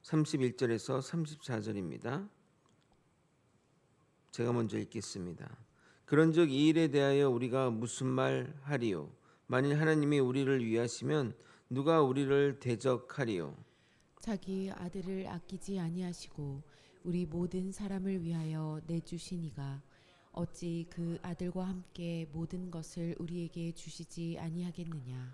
31절에서 34절입니다. 제가 먼저 읽겠습니다. 그런즉 이 일에 대하여 우리가 무슨 말 하리요? 만일 하나님이 우리를 위하시면 누가 우리를 대적하리요? 자기 아들을 아끼지 아니하시고 우리 모든 사람을 위하여 내주시니가 어찌 그 아들과 함께 모든 것을 우리에게 주시지 아니하겠느냐.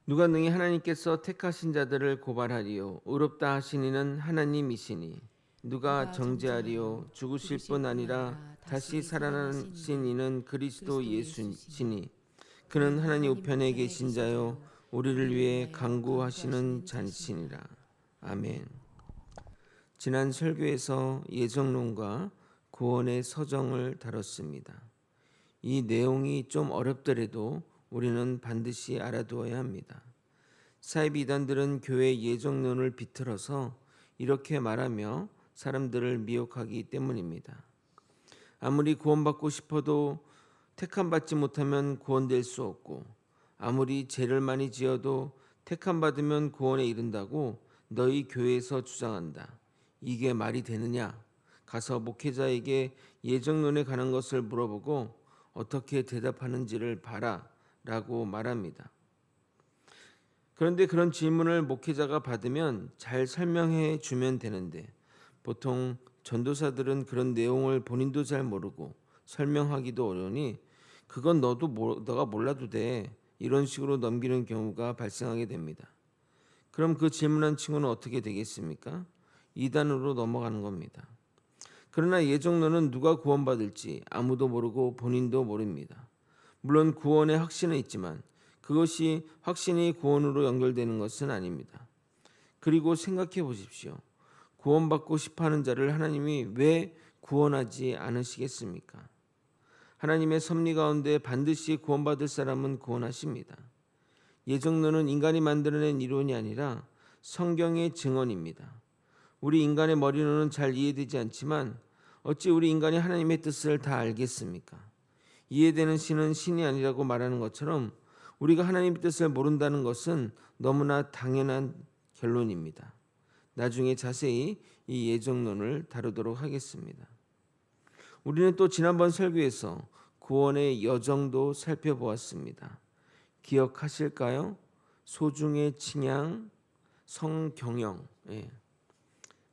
누가 능히 하나님께서 택하신 자들을 고발하리요? 의롭다 하신 이는 하나님이시니 누가 누가 정죄하리요? 정죄하여 죽으실 죽으실 뿐 뿐 아니라 아니라 다시 다시 살아나신 살아나신 이는 이는 그리스도 그리스도 예수시니 예수시니 그는 그는 하나님 하나님 우편에 우편에 계신 계신 자요 자요 우리를 우리를 위해 위하여 간구하시는 간구하시는 자시니라. 자니시니라. 아멘. 아멘. 지난 설교에서 예정론과 구원의 서정을 다뤘습니다. 이 내용이 좀 어렵더라도 우리는 반드시 알아두어야 합니다. 사이비 이단들은 교회 예정론을 비틀어서 이렇게 말하며 사람들을 미혹하기 때문입니다. 아무리 구원받고 싶어도 택함받지 못하면 구원될 수 없고, 아무리 죄를 많이 지어도 택함받으면 구원에 이른다고 너희 교회에서 주장한다. 이게 말이 되느냐? 가서 목회자에게 예정론에 관한 것을 물어보고 어떻게 대답하는지를 봐라 라고 말합니다. 그런데 그런 질문을 목회자가 받으면 잘 설명해 주면 되는데 보통 전도사들은 그런 내용을 본인도 잘 모르고 설명하기도 어려우니 그건 너가 몰라도 돼 이런 식으로 넘기는 경우가 발생하게 됩니다. 그럼 그 질문한 친구는 어떻게 되겠습니까? 이단으로 넘어가는 겁니다. 그러나 예정론은 누가 구원받을지 아무도 모르고 본인도 모릅니다. 물론 구원의 확신은 있지만 그것이 확신이 구원으로 연결되는 것은 아닙니다. 그리고 생각해 보십시오. 구원받고 싶어하는 자를 하나님이 왜 구원하지 않으시겠습니까? 하나님의 섭리 가운데 반드시 구원받을 사람은 구원하십니다. 예정론은 인간이 만들어낸 이론이 아니라 성경의 증언입니다. 우리 인간의 머리로는 잘 이해되지 않지만 어찌 우리 인간이 하나님의 뜻을 다 알겠습니까? 이해되는 신은 신이 아니라고 말하는 것처럼 우리가 하나님의 뜻을 모른다는 것은 너무나 당연한 결론입니다. 나중에 자세히 이 예정론을 다루도록 하겠습니다. 우리는 또 지난번 설교에서 구원의 여정도 살펴보았습니다. 기억하실까요? 소중의 칭양, 성경영,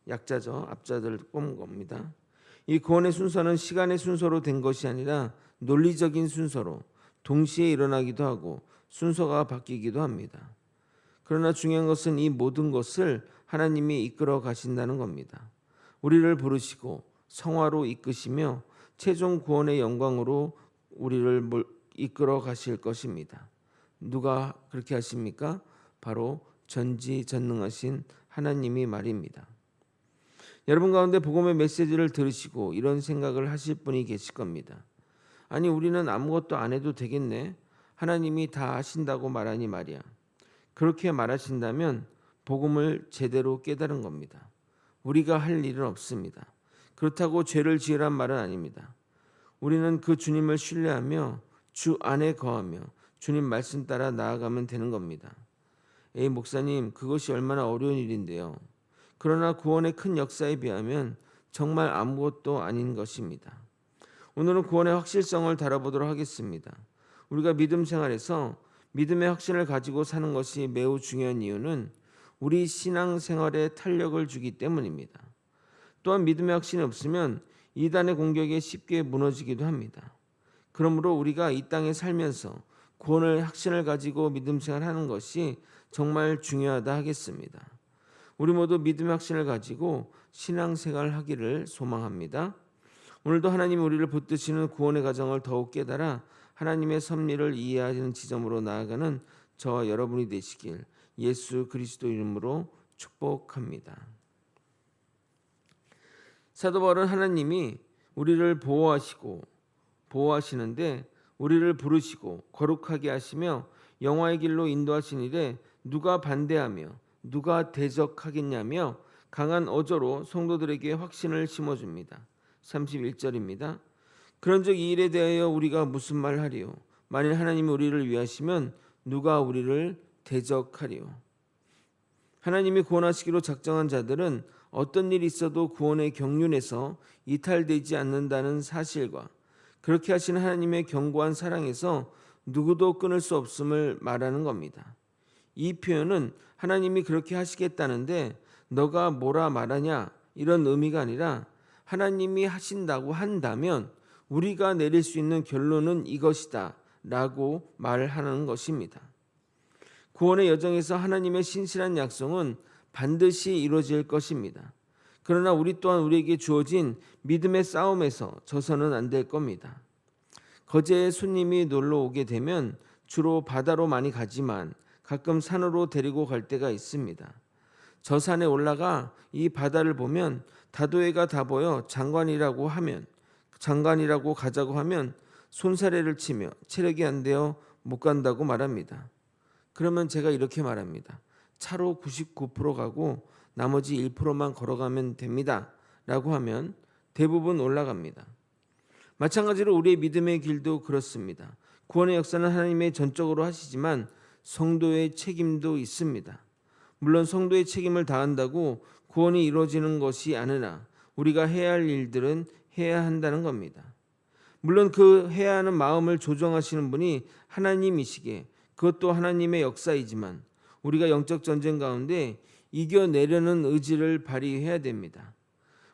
약자죠. 앞자들 꼽은 겁니다. 이 구원의 순서는 시간의 순서로 된 것이 아니라 논리적인 순서로 동시에 일어나기도 하고 순서가 바뀌기도 합니다. 그러나 중요한 것은 이 모든 것을 하나님이 이끌어 가신다는 겁니다. 우리를 부르시고 성화로 이끄시며 최종 구원의 영광으로 우리를 이끌어 가실 것입니다. 누가 그렇게 하십니까? 바로 전지전능하신 하나님이 말입니다. 여러분 가운데 복음의 메시지를 들으시고 이런 생각을 하실 분이 계실 겁니다. 아니 우리는 아무것도 안 해도 되겠네. 하나님이 다 하신다고 말하니 말이야. 그렇게 말하신다면 복음을 제대로 깨달은 겁니다. 우리가 할 일은 없습니다. 그렇다고 죄를 지으란 말은 아닙니다. 우리는 그 주님을 신뢰하며 주 안에 거하며 주님 말씀 따라 나아가면 되는 겁니다. 에이 목사님 그것이 얼마나 어려운 일인데요. 그러나 구원의 큰 역사에 비하면 정말 아무것도 아닌 것입니다. 오늘은 구원의 확실성을 다뤄보도록 하겠습니다. 우리가 믿음 생활에서 믿음의 확신을 가지고 사는 것이 매우 중요한 이유는 우리 신앙 생활에 탄력을 주기 때문입니다. 또한 믿음의 확신이 없으면 이단의 공격에 쉽게 무너지기도 합니다. 그러므로 우리가 이 땅에 살면서 구원의 확신을 가지고 믿음 생활하는 것이 정말 중요하다 하겠습니다. 우리 모두 믿음의 확신을 가지고 신앙생활을 하기를 소망합니다. 오늘도 하나님이 우리를 붙드시는 구원의 과정을 더욱 깨달아 하나님의 섭리를 이해하는 지점으로 나아가는 저와 여러분이 되시길 예수 그리스도 이름으로 축복합니다. 사도 바울은 하나님이 우리를 보호하시는데 우리를 부르시고 거룩하게 하시며 영화의 길로 인도하신 일에 누가 반대하며 누가 대적하겠냐며 강한 어조로 성도들에게 확신을 심어줍니다. 31절입니다. 그런즉 이 일에 대하여 우리가 무슨 말 하리요? 만일 하나님이 우리를 위하시면 누가 우리를 대적하리요? 하나님이 구원하시기로 작정한 자들은 어떤 일이 있어도 구원의 경륜에서 이탈되지 않는다는 사실과 그렇게 하시는 하나님의 견고한 사랑에서 누구도 끊을 수 없음을 말하는 겁니다. 이 표현은 하나님이 그렇게 하시겠다는데 너가 뭐라 말하냐 이런 의미가 아니라 하나님이 하신다고 한다면 우리가 내릴 수 있는 결론은 이것이다 라고 말하는 것입니다. 구원의 여정에서 하나님의 신실한 약속은 반드시 이루어질 것입니다. 그러나 우리 또한 우리에게 주어진 믿음의 싸움에서 져서는 안 될 겁니다. 거제에 손님이 놀러 오게 되면 주로 바다로 많이 가지만 가끔 산으로 데리고 갈 때가 있습니다. 저 산에 올라가 이 바다를 보면 다도해가 다 보여 장관이라고 가자고 하면 손사래를 치며 체력이 안 되어 못 간다고 말합니다. 그러면 제가 이렇게 말합니다. 차로 99% 가고 나머지 1%만 걸어가면 됩니다. 라고 하면 대부분 올라갑니다. 마찬가지로 우리의 믿음의 길도 그렇습니다. 구원의 역사는 하나님의 전적으로 하시지만 성도의 책임도 있습니다. 물론 성도의 책임을 다한다고 구원이 이루어지는 것이 아니라 우리가 해야 할 일들은 해야 한다는 겁니다. 물론 그 해야 하는 마음을 조정하시는 분이 하나님이시기에 그것도 하나님의 역사이지만 우리가 영적 전쟁 가운데 이겨내려는 의지를 발휘해야 됩니다.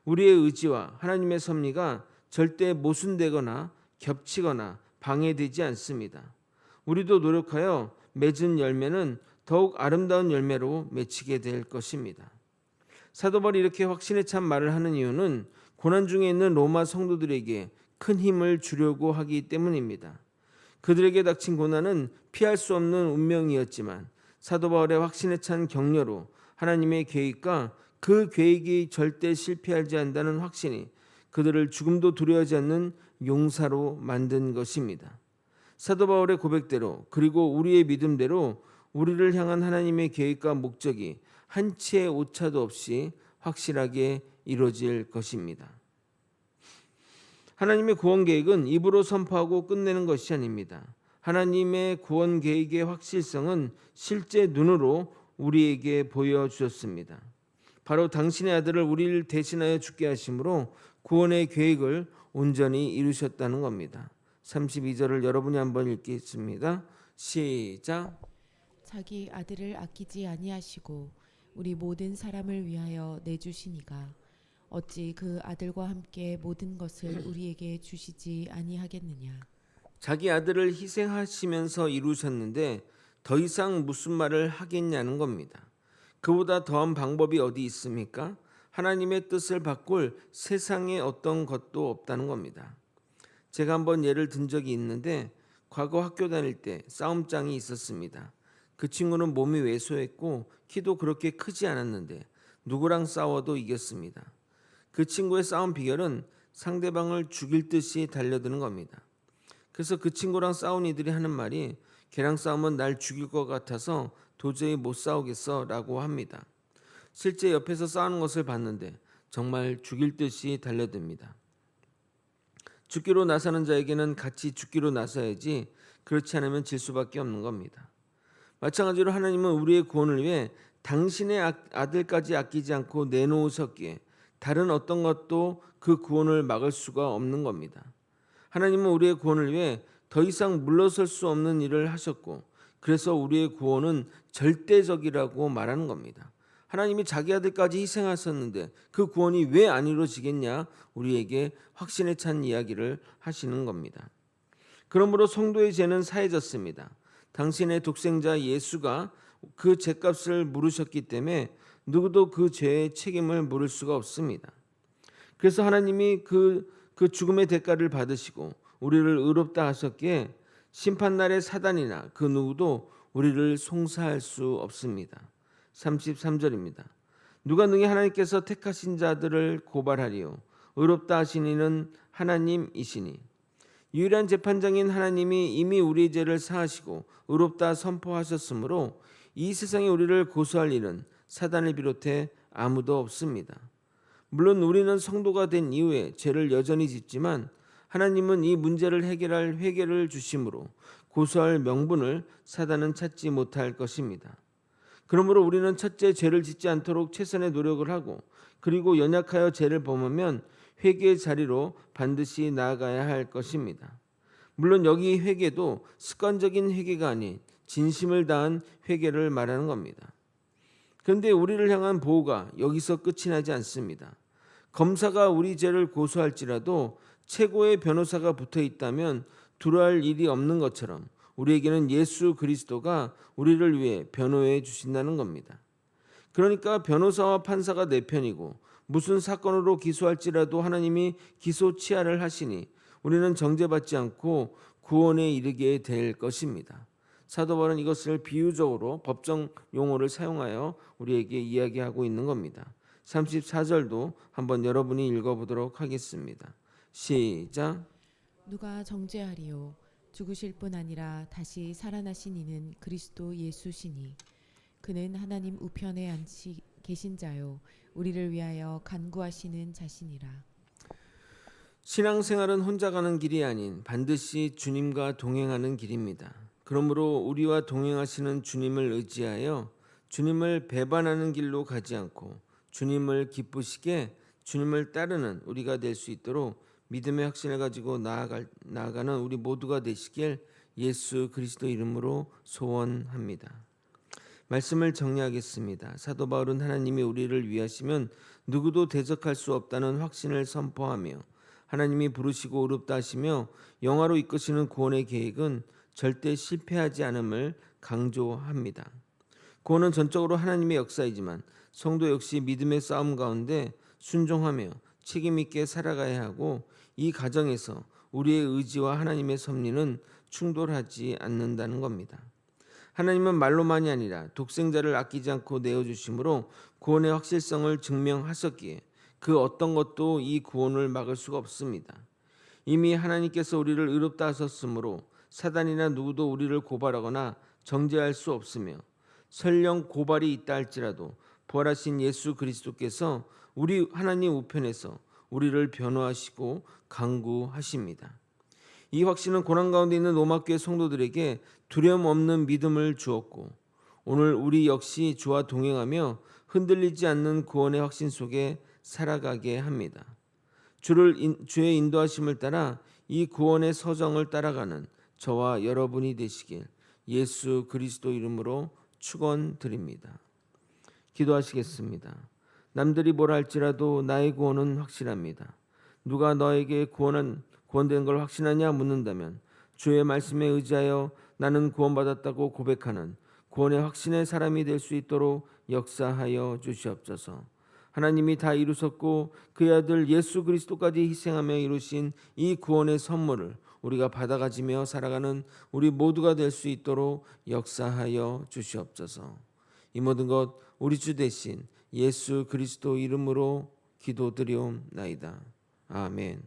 우리의 의지와 하나님의 섭리가 절대 모순되거나 겹치거나 방해되지 않습니다. 우리도 노력하여 맺은 열매는 더욱 아름다운 열매로 맺히게 될 것입니다. 사도 바울이 이렇게 확신에 찬 말을 하는 이유는 고난 중에 있는 로마 성도들에게 큰 힘을 주려고 하기 때문입니다. 그들에게 닥친 고난은 피할 수 없는 운명이었지만 사도 바울의 확신에 찬 격려로 하나님의 계획과 그 계획이 절대 실패하지 않는다는 확신이 그들을 죽음도 두려워하지 않는 용사로 만든 것입니다. 사도 바울의 고백대로 그리고 우리의 믿음대로 우리를 향한 하나님의 계획과 목적이 한치의 오차도 없이 확실하게 이루어질 것입니다. 하나님의 구원 계획은 입으로 선포하고 끝내는 것이 아닙니다. 하나님의 구원 계획의 확실성은 실제 눈으로 우리에게 보여주셨습니다. 바로 당신의 아들을 우리를 대신하여 죽게 하심으로 구원의 계획을 온전히 이루셨다는 겁니다. 32절을 여러분이 한번 읽겠습니다. 시작. 자기 아들을 아끼지 아니하시고 우리 모든 사람을 위하여 내주시니가 어찌 그 아들과 함께 모든 것을 우리에게 주시지 아니하겠느냐. 자기 아들을 희생하시면서 이루셨는데 더 이상 무슨 말을 하겠냐는 겁니다. 그보다 더한 방법이 어디 있습니까? 하나님의 뜻을 바꿀 세상에 어떤 것도 없다는 겁니다. 제가 한번 예를 든 적이 있는데 과거 학교 다닐 때 싸움장이 있었습니다. 그 친구는 몸이 왜소했고 키도 그렇게 크지 않았는데 누구랑 싸워도 이겼습니다. 그 친구의 싸움 비결은 상대방을 죽일 듯이 달려드는 겁니다. 그래서 그 친구랑 싸운 이들이 하는 말이 걔랑 싸우면 날 죽일 것 같아서 도저히 못 싸우겠어 라고 합니다. 실제 옆에서 싸우는 것을 봤는데 정말 죽일 듯이 달려듭니다. 죽기로 나서는 자에게는 같이 죽기로 나서야지 그렇지 않으면 질 수밖에 없는 겁니다. 마찬가지로 하나님은 우리의 구원을 위해 당신의 아들까지 아끼지 않고 내놓으셨기에 다른 어떤 것도 그 구원을 막을 수가 없는 겁니다. 하나님은 우리의 구원을 위해 더 이상 물러설 수 없는 일을 하셨고 그래서 우리의 구원은 절대적이라고 말하는 겁니다. 하나님이 자기 아들까지 희생하셨는데 그 구원이 왜 안 이루어지겠냐? 우리에게 확신에 찬 이야기를 하시는 겁니다. 그러므로 성도의 죄는 사해졌습니다. 당신의 독생자 예수가 그 죄값을 물으셨기 때문에 누구도 그 죄의 책임을 물을 수가 없습니다. 그래서 하나님이 그 죽음의 대가를 받으시고 우리를 의롭다 하셨기에 심판날의 사단이나 그 누구도 우리를 송사할 수 없습니다. 33절입니다. 누가 능히 하나님께서 택하신 자들을 고발하리요 의롭다 하신 이는 하나님이시니 유일한 재판장인 하나님이 이미 우리의 죄를 사하시고 의롭다 선포하셨으므로 이 세상에 우리를 고소할 일은 사단을 비롯해 아무도 없습니다. 물론 우리는 성도가 된 이후에 죄를 여전히 짓지만 하나님은 이 문제를 해결할 회개를 주심으로 고소할 명분을 사단은 찾지 못할 것입니다. 그러므로 우리는 첫째 죄를 짓지 않도록 최선의 노력을 하고 그리고 연약하여 죄를 범하면 회개의 자리로 반드시 나아가야 할 것입니다. 물론 여기 회개도 습관적인 회개가 아닌 진심을 다한 회개를 말하는 겁니다. 그런데 우리를 향한 보호가 여기서 끝이 나지 않습니다. 검사가 우리 죄를 고소할지라도 최고의 변호사가 붙어 있다면 두려워할 일이 없는 것처럼 우리에게는 예수 그리스도가 우리를 위해 변호해 주신다는 겁니다. 그러니까 변호사와 판사가 내 편이고 무슨 사건으로 기소할지라도 하나님이 기소 치하를 하시니 우리는 정죄받지 않고 구원에 이르게 될 것입니다. 사도 바울은 이것을 비유적으로 법정 용어를 사용하여 우리에게 이야기하고 있는 겁니다. 34절도 한번 여러분이 읽어보도록 하겠습니다. 시작. 누가 정죄하리요 죽으실 뿐 아니라 다시 살아나신 이는 그리스도 예수시니 그는 하나님 우편에 앉히 계신 자요 우리를 위하여 간구하시는 자시니라. 신앙생활은 혼자 가는 길이 아닌 반드시 주님과 동행하는 길입니다. 그러므로 우리와 동행하시는 주님을 의지하여 주님을 배반하는 길로 가지 않고 주님을 기쁘시게 주님을 따르는 우리가 될 수 있도록 믿음의 확신을 가지고 나아가는 우리 모두가 되시길 예수 그리스도 이름으로 소원합니다. 말씀을 정리하겠습니다. 사도 바울은 하나님이 우리를 위하시면 누구도 대적할 수 없다는 확신을 선포하며 하나님이 부르시고 의롭다 하시며 영화로 이끄시는 구원의 계획은 절대 실패하지 않음을 강조합니다. 구원은 전적으로 하나님의 역사이지만 성도 역시 믿음의 싸움 가운데 순종하며 책임 있게 살아가야 하고 이 과정에서 우리의 의지와 하나님의 섭리는 충돌하지 않는다는 겁니다. 하나님은 말로만이 아니라 독생자를 아끼지 않고 내어주심으로 구원의 확실성을 증명하셨기에 그 어떤 것도 이 구원을 막을 수가 없습니다. 이미 하나님께서 우리를 의롭다 하셨으므로 사단이나 누구도 우리를 고발하거나 정죄할 수 없으며 설령 고발이 있다 할지라도 부활하신 예수 그리스도께서 우리 하나님 우편에서 우리를 변호하시고 강구하십니다. 이 확신은 고난 가운데 있는 로마교회 성도들에게 두려움 없는 믿음을 주었고 오늘 우리 역시 주와 동행하며 흔들리지 않는 구원의 확신 속에 살아가게 합니다. 주의 인도하심을 따라 이 구원의 서정을 따라가는 저와 여러분이 되시길 예수 그리스도 이름으로 축원드립니다. 기도하시겠습니다. 남들이 뭐라 할지라도 나의 구원은 확실합니다. 누가 너에게 구원된 걸 확신하냐 묻는다면 주의 말씀에 의지하여 나는 구원받았다고 고백하는 구원의 확신의 사람이 될 수 있도록 역사하여 주시옵소서. 하나님이 다 이루셨고 그의 아들 예수 그리스도까지 희생하며 이루신 이 구원의 선물을 우리가 받아가지며 살아가는 우리 모두가 될 수 있도록 역사하여 주시옵소서. 이 모든 것 우리 주 대신 예수 그리스도 이름으로 기도드리옵나이다. 아멘.